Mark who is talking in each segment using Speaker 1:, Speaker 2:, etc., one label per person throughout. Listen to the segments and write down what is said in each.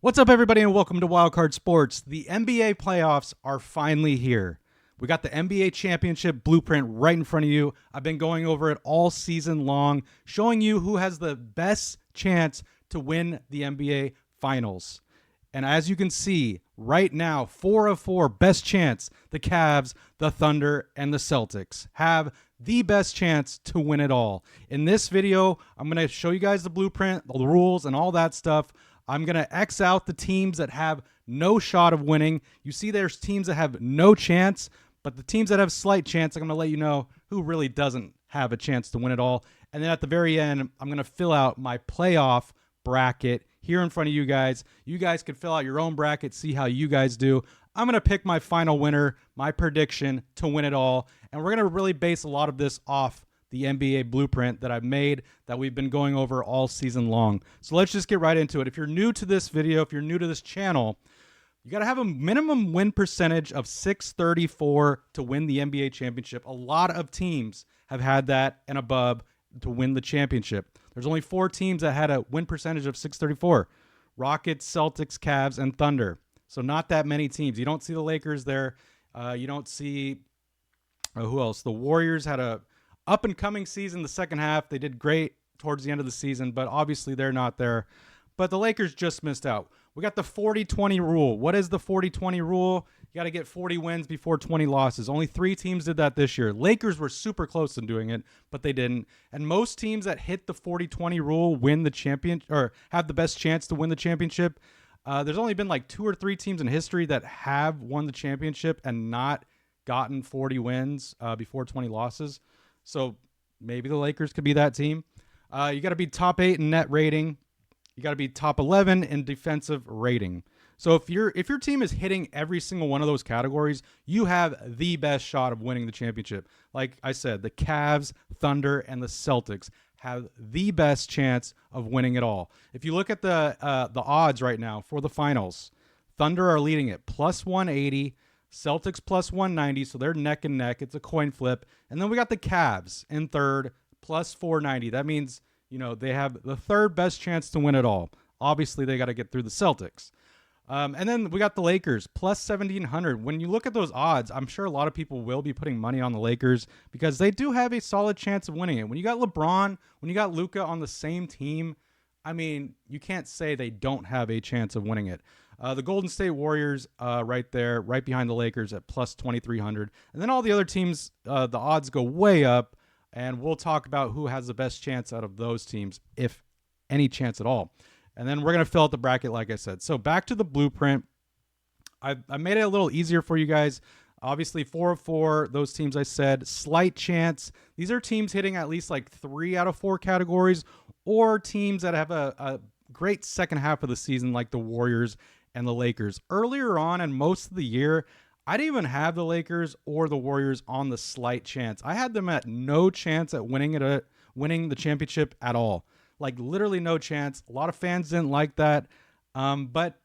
Speaker 1: What's up, everybody, and welcome to Wildcard Sports. The NBA playoffs are finally here. We got the NBA championship blueprint right in front of you. I've been going over it all season long, showing you who has the best chance to win the NBA finals. And as you can see right now, 4 of 4 best chance, the Cavs, the Thunder, and the Celtics have the best chance to win it all. In this video, I'm going to show you guys the blueprint, the rules, and all that stuff. I'm going to X out the teams that have no shot of winning. You see there's teams that have no chance, but the teams that have slight chance, I'm going to let you know who really doesn't have a chance to win it all. And then at the very end, I'm going to fill out my playoff bracket here in front of you guys. You guys can fill out your own bracket, see how you guys do. I'm going to pick my final winner, my prediction to win it all. And we're going to really base a lot of this off the NBA blueprint that I've made that we've been going over all season long. So let's just get right into it. If you're new to this video, if you're new to this channel, you got to have a minimum win percentage of 634 to win the NBA championship. A lot of teams have had that and above to win the championship. There's only 4 teams that had a win percentage of 634. Rockets, Celtics, Cavs, and Thunder. So not that many teams. You don't see the Lakers there. You don't see who else? The Warriors had a up-and-coming season the second half. They did great towards the end of the season, but obviously they're not there. But the Lakers just missed out. We got the 40-20 rule. What is the 40-20 rule? You got to get 40 wins before 20 losses. Only 3 teams did that this year. Lakers were super close in doing it, but they didn't. And most teams that hit the 40-20 rule win the champion or have the best chance to win the championship. There's only been like 2 or 3 teams in history that have won the championship and not gotten 40 wins before 20 losses. So maybe the Lakers could be that team. You got to be top 8 in net rating. You got to be top 11 in defensive rating. So if your team is hitting every single one of those categories, you have the best shot of winning the championship. Like I said, the Cavs, Thunder, and the Celtics have the best chance of winning it all. If you look at the odds right now for the finals, Thunder are leading it plus 180. Celtics plus 190, so they're neck and neck. It's a coin flip. And then we got the Cavs in third, plus 490. That means, they have the third best chance to win it all. Obviously, they got to get through the Celtics. And then we got the Lakers, plus 1,700. When you look at those odds, I'm sure a lot of people will be putting money on the Lakers because they do have a solid chance of winning it. When you got LeBron, when you got Luka on the same team, I mean, you can't say they don't have a chance of winning it. The Golden State Warriors right there, right behind the Lakers at plus 2,300. And then all the other teams, the odds go way up. And we'll talk about who has the best chance out of those teams, if any chance at all. And then we're going to fill out the bracket, like I said. So back to the blueprint. I made it a little easier for you guys. Obviously, 4 of 4, those teams I said. Slight chance. These are teams hitting at least like 3 out of 4 categories, or teams that have a great second half of the season, like the Warriors and the Lakers. Earlier on in most of the year, I didn't even have the Lakers or the Warriors on the slight chance. I had them at no chance at winning the championship at all. Like literally no chance. A lot of fans didn't like that. But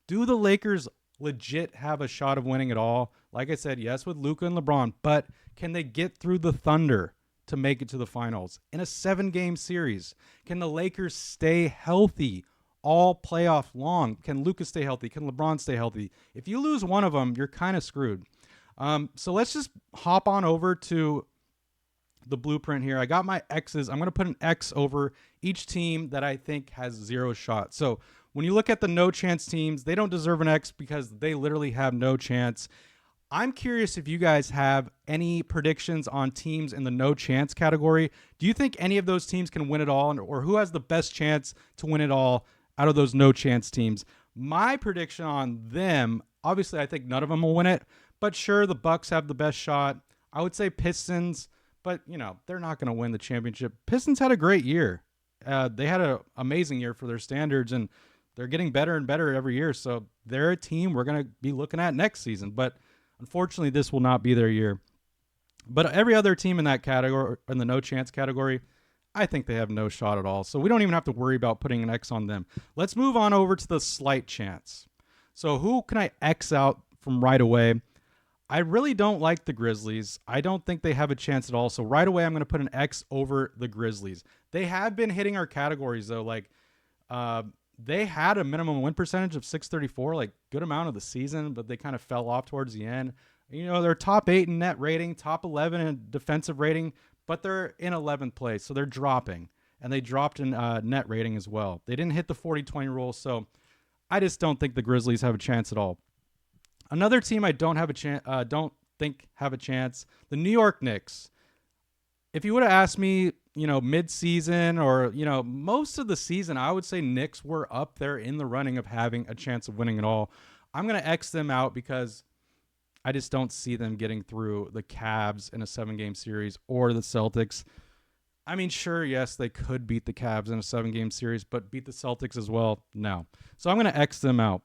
Speaker 1: do the Lakers legit have a shot of winning it all? Like I said, yes, with Luka and LeBron, but can they get through the Thunder to make it to the finals in a 7-game series? Can the Lakers stay healthy all playoff long? Can Luka stay healthy? Can LeBron stay healthy? If you lose one of them, you're kind of screwed. So let's just hop on over to the blueprint here. I got my X's. I'm going to put an X over each team that I think has 0 shot. So when you look at the no chance teams, they don't deserve an X because they literally have no chance. I'm curious if you guys have any predictions on teams in the no chance category. Do you think any of those teams can win it all, or who has the best chance to win it all out of those no chance teams? My prediction on them, obviously I think none of them will win it, but sure, the Bucks have the best shot. I would say Pistons, but they're not going to win the championship. Pistons had a great year. They had an amazing year for their standards, and they're getting better and better every year. So they're a team we're going to be looking at next season, but unfortunately this will not be their year. But every other team in that category, in the no chance category, I think they have no shot at all. So we don't even have to worry about putting an X on them. Let's move on over to the slight chance. So who can I X out from right away? I really don't like the Grizzlies. I don't think they have a chance at all. So right away, I'm going to put an X over the Grizzlies. They have been hitting our categories, though. Like they had a minimum win percentage of 634, like good amount of the season, but they kind of fell off towards the end. They're top 8 in net rating, top 11 in defensive rating, but they're in 11th place, so they're dropping. And they dropped in net rating as well. They didn't hit the 40-20 rule, so I just don't think the Grizzlies have a chance at all. Another team I don't think have a chance, the New York Knicks. If you would have asked me, mid-season or, most of the season, I would say Knicks were up there in the running of having a chance of winning it all. I'm going to X them out because I just don't see them getting through the Cavs in a 7-game series or the Celtics. I mean, sure, yes, they could beat the Cavs in a 7-game series, but beat the Celtics as well? No. So I'm going to X them out.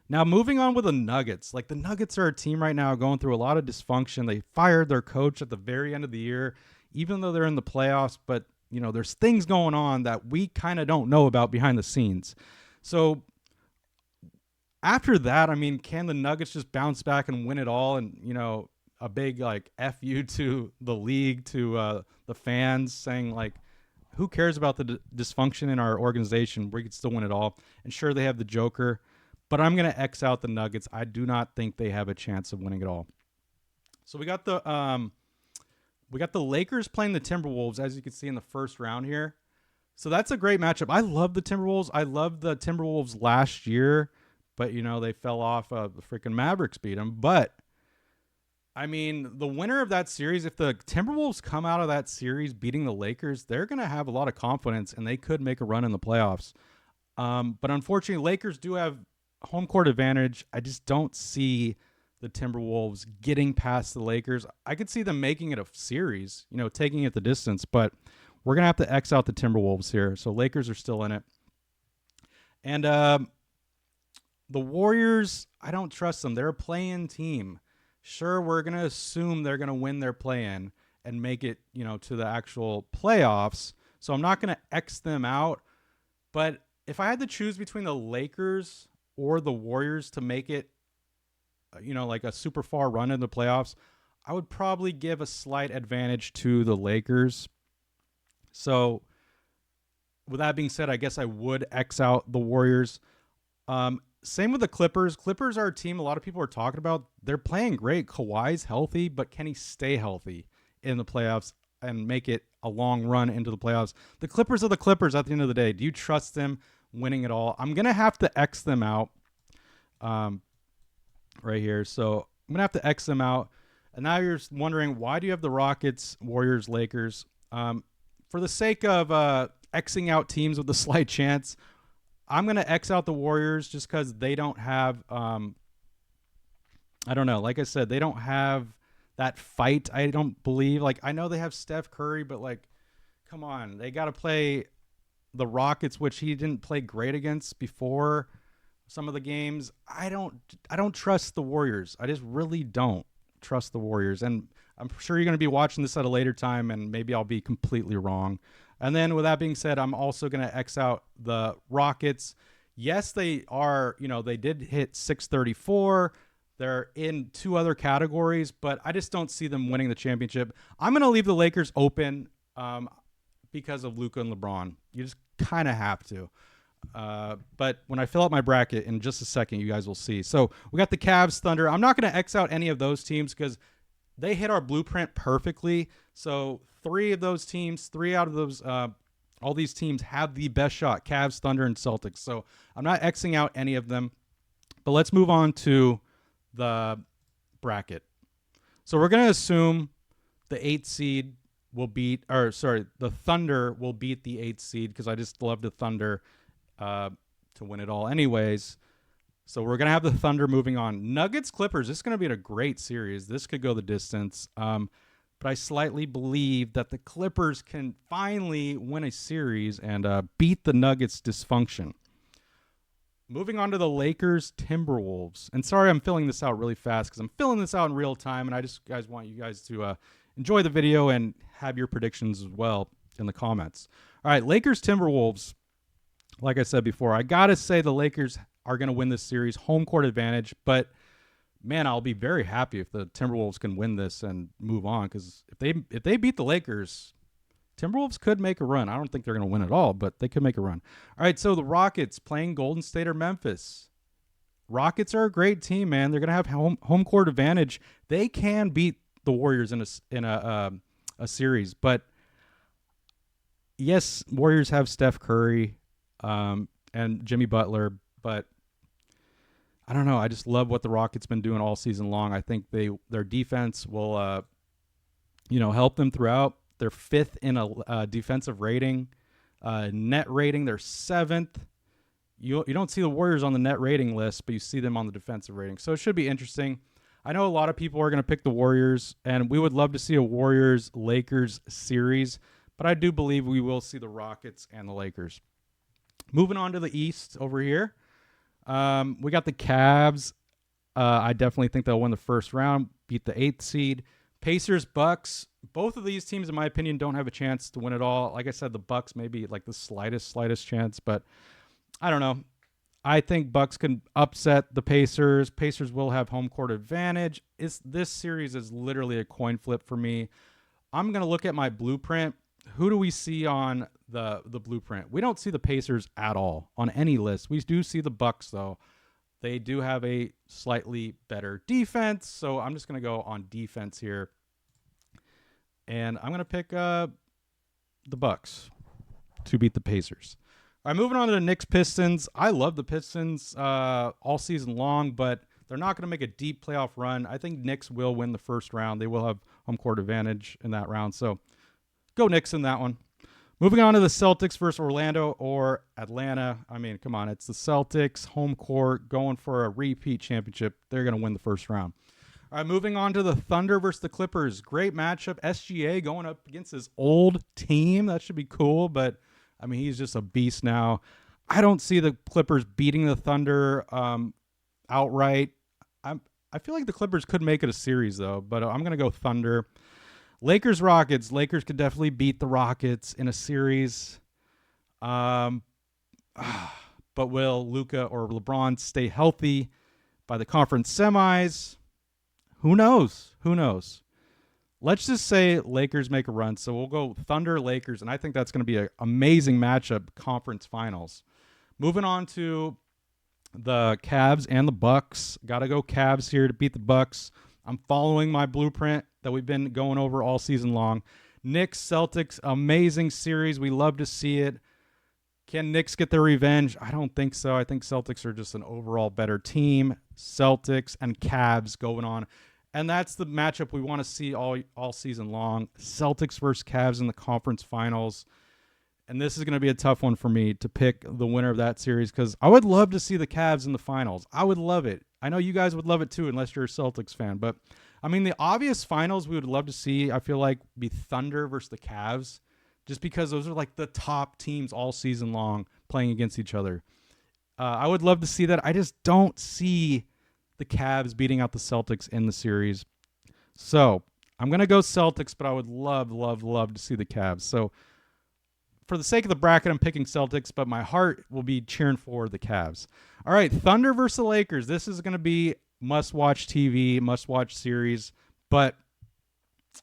Speaker 1: Now, moving on with the Nuggets. Like, the Nuggets are a team right now going through a lot of dysfunction. They fired their coach at the very end of the year, even though they're in the playoffs. But, there's things going on that we kind of don't know about behind the scenes. So after that, I mean, can the Nuggets just bounce back and win it all and, a big F you to the league, to the fans, saying who cares about the dysfunction in our organization? We could still win it all. And sure, they have the Joker, but I'm going to X out the Nuggets. I do not think they have a chance of winning it all. So we got the Lakers playing the Timberwolves, as you can see in the first round here. So that's a great matchup. I love the Timberwolves. I loved the Timberwolves last year, but they fell off. The freaking Mavericks beat them, but I mean, the winner of that series, if the Timberwolves come out of that series beating the Lakers, they're going to have a lot of confidence, and they could make a run in the playoffs. But unfortunately, Lakers do have home court advantage. I just don't see the Timberwolves getting past the Lakers. I could see them making it a series, taking it the distance, but we're going to have to X out the Timberwolves here. So Lakers are still in it. And the Warriors, I don't trust them. They're a play-in team. Sure, we're going to assume they're going to win their play-in and make it, to the actual playoffs. So I'm not going to X them out. But if I had to choose between the Lakers or the Warriors to make it, a super far run in the playoffs, I would probably give a slight advantage to the Lakers. So with that being said, I guess I would X out the Warriors. Same with the Clippers. Clippers are a team a lot of people are talking about. They're playing great. Kawhi's healthy, but can he stay healthy in the playoffs and make it a long run into the playoffs? The Clippers are the Clippers at the end of the day. Do you trust them winning it all? I'm going to have to X them out right here. So I'm going to have to X them out. And now you're wondering, why do you have the Rockets, Warriors, Lakers? For the sake of Xing out teams with a slight chance, I'm going to X out the Warriors just because they don't have, I don't know. Like I said, they don't have that fight, I don't believe. I know they have Steph Curry, but, come on. They got to play the Rockets, which he didn't play great against before some of the games. I don't trust the Warriors. I just really don't trust the Warriors. And I'm sure you're going to be watching this at a later time, and maybe I'll be completely wrong. And then with that being said, I'm also going to X out the Rockets. Yes, they are, they did hit 634. They're in 2 other categories, but I just don't see them winning the championship. I'm going to leave the Lakers open because of Luka and LeBron. You just kind of have to. But when I fill out my bracket in just a second, you guys will see. So we got the Cavs, Thunder. I'm not going to X out any of those teams because they hit our blueprint perfectly. So 3 out of those, all these teams have the best shot: Cavs, Thunder, and Celtics. So I'm not Xing out any of them. But let's move on to the bracket. So we're going to assume the 8th seed will the Thunder will beat the 8th seed because I just love the Thunder to win it all anyways. So we're going to have the Thunder moving on. Nuggets, Clippers, this is going to be a great series. This could go the distance. But I slightly believe that the Clippers can finally win a series and beat the Nuggets' dysfunction. Moving on to the Lakers, Timberwolves. And sorry I'm filling this out really fast because I'm filling this out in real time, and I just want you guys to enjoy the video and have your predictions as well in the comments. All right, Lakers, Timberwolves. Like I said before, I got to say the Lakers are going to win this series, home court advantage, but man, I'll be very happy if the Timberwolves can win this and move on, because if they beat the Lakers, Timberwolves could make a run. I don't think they're going to win it all, but they could make a run. All right, so the Rockets playing Golden State or Memphis. Rockets are a great team, man. They're going to have home court advantage. They can beat the Warriors in a series, but yes, Warriors have Steph Curry and Jimmy Butler, but I don't know. I just love what the Rockets been doing all season long. I think their defense will help them throughout. They're 5th in a defensive rating. Net rating, they're 7th. You don't see the Warriors on the net rating list, but you see them on the defensive rating. So it should be interesting. I know a lot of people are going to pick the Warriors, and we would love to see a Warriors-Lakers series, but I do believe we will see the Rockets and the Lakers. Moving on to the East over here, we got the Cavs. I definitely think they'll win the first round, beat the 8th seed. Pacers, Bucks. Both of these teams, in my opinion, don't have a chance to win it all. Like I said, the Bucks maybe like the slightest chance, but I don't know. I think Bucks can upset the Pacers. Pacers will have home court advantage. This series is literally a coin flip for me. I'm going to look at my blueprint. Who do we see on the blueprint? We don't see the Pacers at all on any list. We do see the Bucks, though. They do have a slightly better defense, so I'm just going to go on defense here. And I'm going to pick the Bucks to beat the Pacers. All right, moving on to the Knicks Pistons. I love the Pistons all season long, but they're not going to make a deep playoff run. I think Knicks will win the first round. They will have home court advantage in that round. So go Knicks in that one. Moving on to the Celtics versus Orlando or Atlanta. I mean, come on. It's the Celtics, home court, going for a repeat championship. They're going to win the first round. All right, moving on to the Thunder versus the Clippers. Great matchup. SGA going up against his old team. That should be cool, but I mean, he's just a beast now. I don't see the Clippers beating the Thunder outright. I feel like the Clippers could make it a series, though, but I'm going to go Thunder. Lakers, Rockets. Lakers could definitely beat the Rockets in a series. But will Luka or LeBron stay healthy by the conference semis? Who knows? Let's just say Lakers make a run. So we'll go Thunder, Lakers, and I think that's going to be an amazing matchup, conference finals. Moving on to the Cavs and the Bucks. Got to go Cavs here to beat the Bucks. I'm following my blueprint that we've been going over all season long. Knicks, Celtics, amazing series. We love to see it. Can Knicks get their revenge? I don't think so. I think Celtics are just an overall better team. Celtics and Cavs going on. And that's the matchup we want to see all season long. Celtics versus Cavs in the conference finals. And this is going to be a tough one for me to pick the winner of that series because I would love to see the Cavs in the finals. I would love it. I know you guys would love it too unless you're a Celtics fan. But, I mean, the obvious finals we would love to see, I feel like, be Thunder versus the Cavs just because those are like the top teams all season long playing against each other. I would love to see that. I just don't see the Cavs beating out the Celtics in the series. So I'm going to go Celtics, but I would love to see the Cavs. So for the sake of the bracket, I'm picking Celtics, but my heart will be cheering for the Cavs. All right, Thunder versus the Lakers. This is going to be must-watch TV, must-watch series, but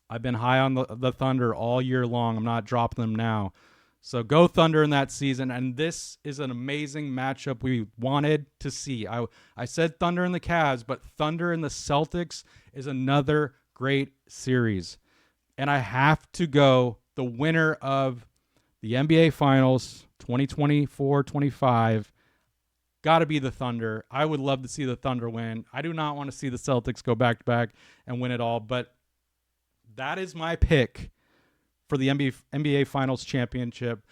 Speaker 1: I've been high on the Thunder all year long. I'm not dropping them now. So go Thunder in that season, and this is an amazing matchup we wanted to see. I said Thunder and the Cavs, but Thunder and the Celtics is another great series. And I have to go the winner of the NBA Finals 2024-25. Got to be the Thunder. I would love to see the Thunder win. I do not want to see the Celtics go back-to-back and win it all, but that is my pick for the NBA Finals championship.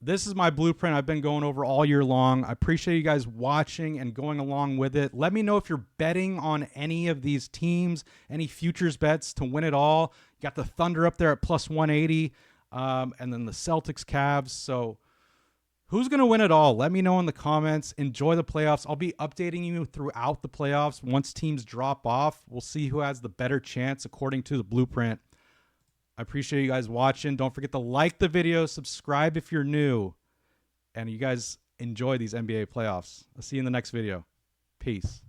Speaker 1: This is my blueprint I've been going over all year long. I appreciate you guys watching and going along with it. Let me know if you're betting on any of these teams, any futures bets to win it all. You got the Thunder up there at plus 180, and then the Celtics, Cavs. So who's going to win it all? Let me know in the comments. Enjoy the playoffs. I'll be updating you throughout the playoffs. Once teams drop off, we'll see who has the better chance according to the blueprint. I appreciate you guys watching. Don't forget to like the video, subscribe if you're new, and you guys enjoy these NBA playoffs. I'll see you in the next video. Peace.